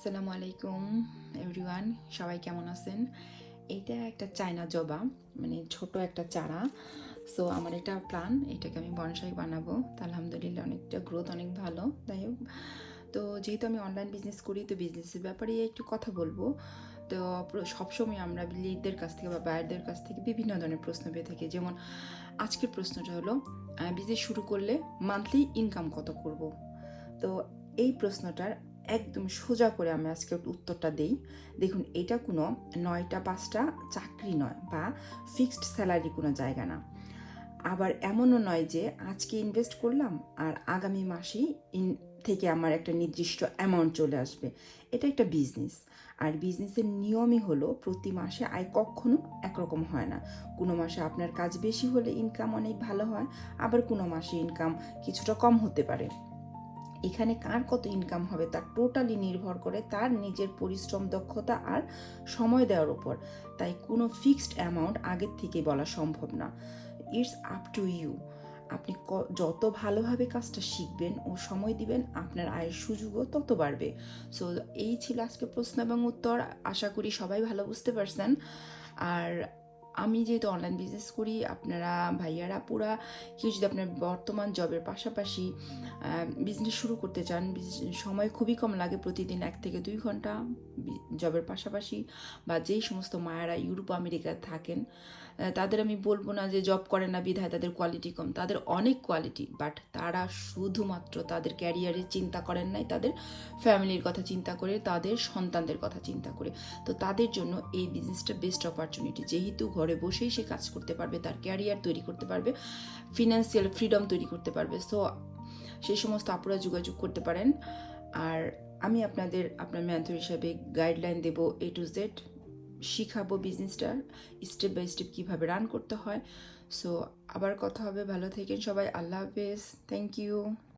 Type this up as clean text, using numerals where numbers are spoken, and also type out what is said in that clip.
আসসালামু আলাইকুম এভরিওয়ান, সবাই কেমন আছেন? এইটা একটা চায়না জবা, মানে ছোট একটা চারা। সো আমার এটা প্ল্যান, এটাকে আমি বনসাই বানাবো। তা আলহামদুলিল্লাহ অনেকটা গ্রোথ অনেক ভালো। যাই হোক, তো যেহেতু আমি অনলাইন বিজনেস করি, তো বিজনেসের ব্যাপারে একটু কথা বলবো। তো সবসময় আমরা লিডদের কাছ থেকে বা বায়ারদের কাছ থেকে বিভিন্ন ধরনের প্রশ্ন পেয়ে থাকি। যেমন আজকের প্রশ্নটা হলো, বিজনেস শুরু করলে মান্থলি ইনকাম কত করব? তো এই প্রশ্নটার একদম সোজা করে আমি আজকে উত্তরটা দেই। দেখুন, এটা কোনো 9টা 5টা চাকরি নয় বা ফিক্সড স্যালারি কোনো জায়গা না। আবার এমনও নয় যে আজকে ইনভেস্ট করলাম আর আগামী মাসেই থেকে আমার একটা নির্দিষ্ট অ্যামাউন্ট চলে আসবে। এটা একটা বিজনেস। আর বিজনেসের নিয়মই হলো প্রতি মাসে আয় কখনো একরকম হয় না। কোনো মাসে আপনার কাজ বেশি হলে ইনকাম অনেক ভালো হয়, আবার কোনো মাসে ইনকাম কিছুটা কম হতে পারে। এখানে কার কত ইনকাম হবে তার টোটালি নির্ভর করে তার নিজের পরিশ্রম, দক্ষতা আর সময় দেওয়ার উপর। তাই কোনো ফিক্সড অ্যামাউন্ট আগের থেকে বলা সম্ভব না। It's up to you. আপনি যত ভালোভাবে কাজটা শিখবেন ও সময় দিবেন, আপনার আয়ের সুযোগও তত বাড়বে। সো এই ছিল আজকে প্রশ্ন এবং উত্তর। আশা করি সবাই ভালো বুঝতে পারছেন। আর আমি যেহেতু অনলাইন বিজনেস করি, আপনারা ভাইয়ারা পুরা কেউ যদি আপনার বর্তমান জবের পাশাপাশি বিজনেস শুরু করতে চান, সময় খুবই কম লাগে, প্রতিদিন 1 থেকে 2 ঘন্টা জবের পাশাপাশি, বা যেই সমস্ত মায়েরা ইউরোপ আমেরিকায় থাকেন, তাদের আমি বলবো না যে জব করে না বিধায় তাদের কোয়ালিটি কম, তাদের অনেক কোয়ালিটি, বাট তারা শুধুমাত্র তাদের ক্যারিয়ারের চিন্তা করেন নাই, তাদের ফ্যামিলির কথা চিন্তা করে, তাদের সন্তানদের কথা চিন্তা করে। তো তাদের জন্য এই বিজনেসটা বেস্ট অপরচুনিটি, যেহেতু ঘরে বসেই সে কাজ করতে পারবে, তার ক্যারিয়ার তৈরি করতে পারবে, ফিনান্সিয়াল ফ্রিডম তৈরি করতে পারবে। সো সেই সমস্ত আপুরা যোগাযোগ করতে পারেন। আর আমি আপনার মেন্টর হিসাবে গাইডলাইন দেব, A to Z শিখাবো বিজনেসটা স্টেপ বাই স্টেপ কীভাবে রান করতে হয়। সো আবার কথা হবে, ভালো থাকেন সবাই, আল্লাহ হাফেজ, থ্যাংক ইউ।